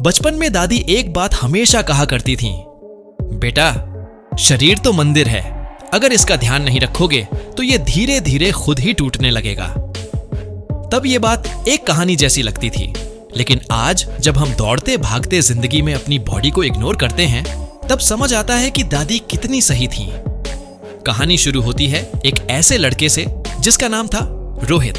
बचपन में दादी एक बात हमेशा कहा करती थीं, बेटा, शरीर तो मंदिर है, अगर इसका ध्यान नहीं रखोगे तो ये धीरे धीरे खुद ही टूटने लगेगा। तब ये बात एक कहानी जैसी लगती थी, लेकिन आज जब हम दौड़ते भागते जिंदगी में अपनी बॉडी को इग्नोर करते हैं, तब समझ आता है कि दादी कितनी सही थीं। कहानी शुरू होती है एक ऐसे लड़के से जिसका नाम था रोहित।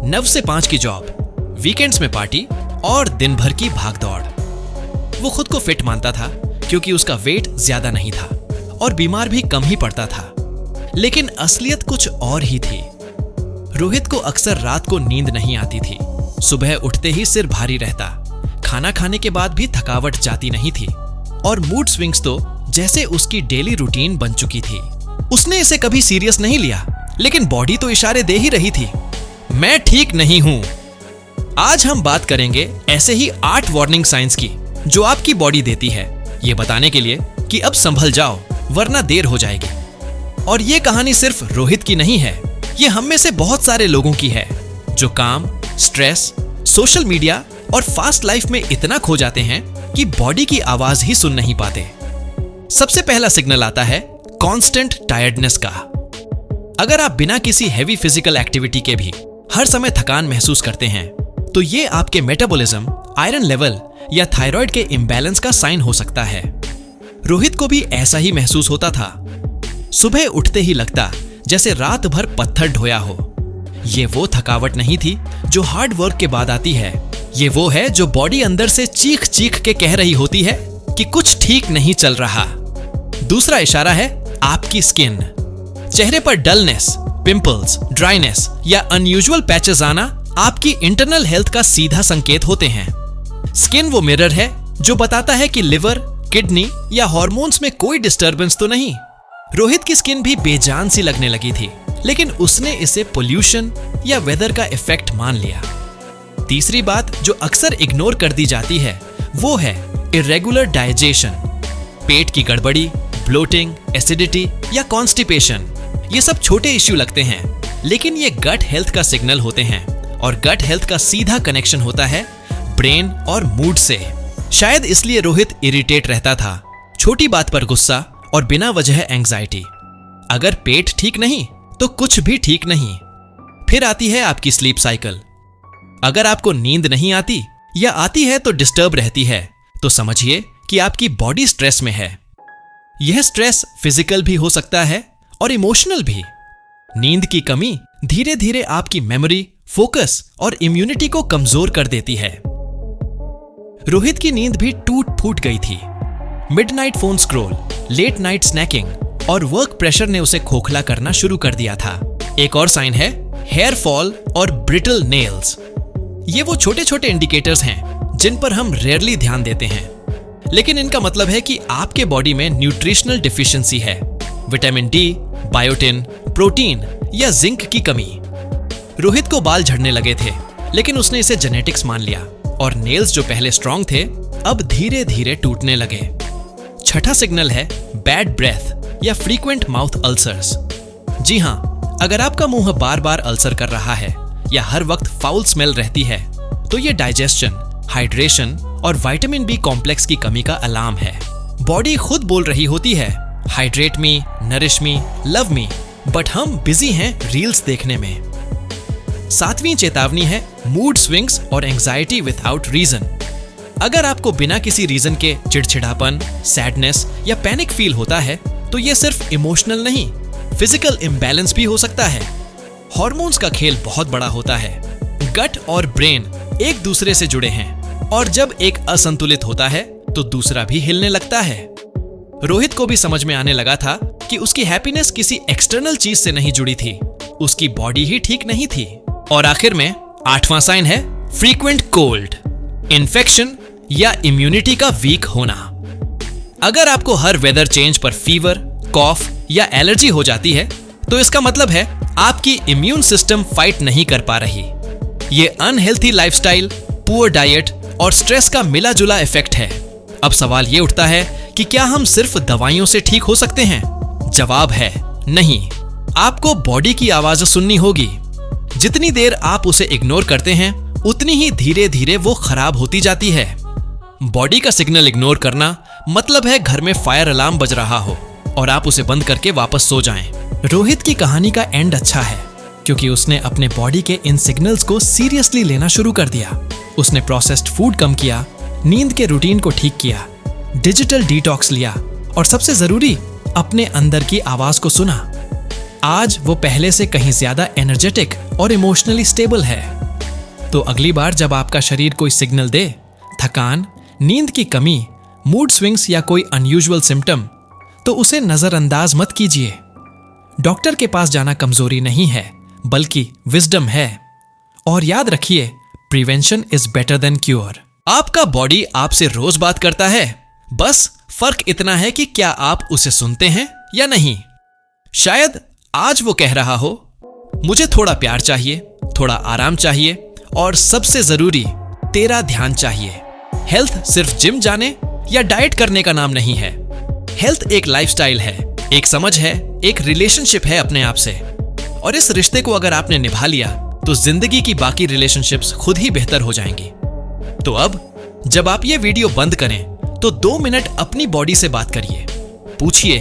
9 से 5 की जॉब, वीकेंड्स में पार्टी और दिन भर की भागदौड़। वो खुद को फिट मानता था क्योंकि उसका वेट ज्यादा नहीं था और बीमार भी कम ही पड़ता था, लेकिन असलियत कुछ और ही थी। रोहित को अक्सर रात को नींद नहीं आती थी, सुबह उठते ही सिर भारी रहता, खाना खाने के बाद भी थकावट जाती नहीं थी और मूड स्विंग्स तो जैसे उसकी डेली रूटीन बन चुकी थी। उसने इसे कभी सीरियस नहीं लिया, लेकिन बॉडी तो इशारे दे ही रही थी, मैं ठीक नहीं हूं। आज हम बात करेंगे ऐसे ही 8 वार्निंग साइंस की जो आपकी बॉडी देती है, ये बताने के लिए कि अब संभल जाओ वरना देर हो जाएगी। और ये कहानी सिर्फ रोहित की नहीं है, ये हम में से बहुत सारे लोगों की है जो काम, स्ट्रेस, सोशल मीडिया और फास्ट लाइफ में इतना खो जाते हैं कि बॉडी की आवाज ही सुन नहीं पाते। सबसे पहला सिग्नल आता है कांस्टेंट टायर्डनेस का। अगर आप बिना किसी हेवी फिजिकल एक्टिविटी के भी हर समय थकान महसूस करते हैं, तो ये आपके मेटाबॉलिज्म, आयरन लेवल या थायराइड के इम्बैलेंस का साइन हो सकता है। रोहित को भी ऐसा ही महसूस होता था। सुबह उठते ही लगता जैसे रात भर पत्थर ढोया हो। ये वो थकावट नहीं थी जो हार्ड वर्क के बाद आती है, ये वो है जो बॉडी अंदर से चीख चीख के कह रही होती है कि कुछ ठीक नहीं चल रहा। दूसरा इशारा है आपकी स्किन। चेहरे पर डलनेस, पिंपल्स, ड्राइनेस या अनयूजुअल पैचेस आना आपकी इंटरनल हेल्थ का सीधा संकेत होते हैं। स्किन वो मिरर है जो बताता है कि लिवर, किडनी या हार्मोन्स में कोई डिस्टरबेंस तो नहीं। रोहित की स्किन भी बेजान सी लगने लगी थी, लेकिन उसने इसे पोल्यूशन या वेदर का इफेक्ट मान लिया। तीसरी बात जो अक्सर इग्नोर कर दी जाती है वो है इरेगुलर डाइजेशन। पेट की गड़बड़ी, ब्लोटिंग, एसिडिटी या कॉन्स्टिपेशन, ये सब छोटे इश्यू लगते हैं, लेकिन ये गट हेल्थ का सिग्नल होते हैं और गट हेल्थ का सीधा कनेक्शन होता है ब्रेन और मूड से। शायद इसलिए रोहित इरिटेट रहता था, छोटी बात पर गुस्सा और बिना वजह एंग्जाइटी। अगर पेट ठीक नहीं तो कुछ भी ठीक नहीं। फिर आती है आपकी स्लीप साइकिल। अगर आपको नींद नहीं आती या आती है तो डिस्टर्ब रहती है, तो समझिए कि आपकी बॉडी स्ट्रेस में है। यह स्ट्रेस फिजिकल भी हो सकता है और इमोशनल भी। नींद की कमी धीरे धीरे आपकी मेमोरी, फोकस और इम्यूनिटी को कमजोर कर देती है। रोहित की नींद भी टूट फूट गई थी। Midnight phone scroll, late night snacking और वर्क प्रेशर ने उसे खोखला करना शुरू कर दिया था। एक और साइन है हेयर फॉल और ब्रिटल नेल्स। ये वो छोटे छोटे इंडिकेटर्स हैं जिन पर हम रेयरली ध्यान देते हैं, लेकिन इनका मतलब है कि आपके बॉडी में न्यूट्रिशनल डिफिशियंसी है। विटामिन डी, बायोटिन, प्रोटीन या जिंक की कमी। रोहित को बाल झड़ने लगे थे, लेकिन उसने इसे जेनेटिक्स मान लिया और नेल्स जो पहले स्ट्रांग थे अब धीरे धीरे टूटने लगे। छठा सिग्नल है बैड ब्रेथ या फ्रीक्वेंट माउथ अल्सर्स। जी हाँ, अगर आपका मुंह बार बार अल्सर कर रहा है या हर वक्त फाउल स्मेल रहती है, तो ये डाइजेशन, हाइड्रेशन और विटामिन बी कॉम्प्लेक्स की कमी का अलार्म है। बॉडी खुद बोल रही होती है hydrate me, nourish me, love me, but हम बिजी हैं रील्स देखने में। सातवीं चेतावनी है मूड स्विंग्स और एंजाइटी विदाउट रीजन। अगर आपको बिना किसी रीजन के चिड़चिड़ापन, सैडनेस या पैनिक फील होता है, तो ये सिर्फ इमोशनल नहीं, फिजिकल इम्बैलेंस भी हो सकता है। हार्मोन्स का खेल बहुत बड़ा होता है। गट और ब्रेन एक दूसरे से जुड़े हैं और जब एक असंतुलित होता है तो दूसरा भी हिलने लगता है। रोहित को भी समझ में आने लगा था कि उसकी हैप्पीनेस किसी एक्सटर्नल चीज से नहीं जुड़ी थी, उसकी बॉडी ही ठीक नहीं थी। और आखिर में 8वां साइन है फ्रीक्वेंट कोल्ड, इन्फेक्शन या इम्यूनिटी का वीक होना। अगर आपको हर वेदर चेंज पर फीवर, कॉफ या एलर्जी हो जाती है, तो इसका मतलब है आपकी इम्यून सिस्टम फाइट नहीं कर पा रही। ये अनहेल्थी लाइफस्टाइल, पुअर डाइट और स्ट्रेस का मिला जुला इफेक्ट है। अब सवाल ये उठता है कि क्या हम सिर्फ दवाइयों से ठीक हो सकते हैं? जवाब है नहीं। आपको बॉडी की आवाज सुननी होगी। जितनी देर आप उसे इग्नोर करते हैं, उतनी ही धीरे धीरे वो खराब होती जाती है। बॉडी का सिग्नल इग्नोर करना मतलब है घर में फायर अलार्म बज रहा हो और आप उसे बंद करके वापस सो जाएं। रोहित की कहानी का एंड अच्छा है क्योंकि उसने अपने बॉडी के इन सिग्नल्स को सीरियसली लेना शुरू कर दिया। उसने प्रोसेस्ड फूड कम किया, नींद के रूटीन को ठीक किया, डिजिटल डिटॉक्स लिया और सबसे जरूरी अपने अंदर की आवाज को सुना। आज वो पहले से कहीं ज्यादा एनर्जेटिक और इमोशनली स्टेबल है। तो अगली बार जब आपका शरीर कोई सिग्नल दे, थकान, नींद की कमी, मूड स्विंग्स या कोई अनयूजुअल सिम्टम, तो उसे नजरअंदाज मत कीजिए। डॉक्टर के पास जाना कमजोरी नहीं है बल्कि विजडम है। और याद रखिए, prevention is better than cure. आपका बॉडी आपसे रोज बात करता है, बस फर्क इतना है कि क्या आप उसे सुनते हैं या नहीं। शायद आज वो कह रहा हो, मुझे थोड़ा प्यार चाहिए, थोड़ा आराम चाहिए और सबसे जरूरी तेरा ध्यान चाहिए। हेल्थ सिर्फ जिम जाने या डाइट करने का नाम नहीं है। हेल्थ एक लाइफस्टाइल है, एक समझ है, एक रिलेशनशिप है अपने आप से। और इस रिश्ते को अगर आपने निभा लिया तो जिंदगी की बाकी रिलेशनशिप्स खुद ही बेहतर हो जाएंगी। तो अब जब आप ये वीडियो बंद करें तो 2 मिनट अपनी बॉडी से बात करिए, पूछिए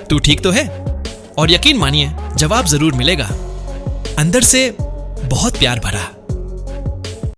तू ठीक तो है? और यकीन मानिए जवाब जरूर मिलेगा, अंदर से बहुत प्यार भरा।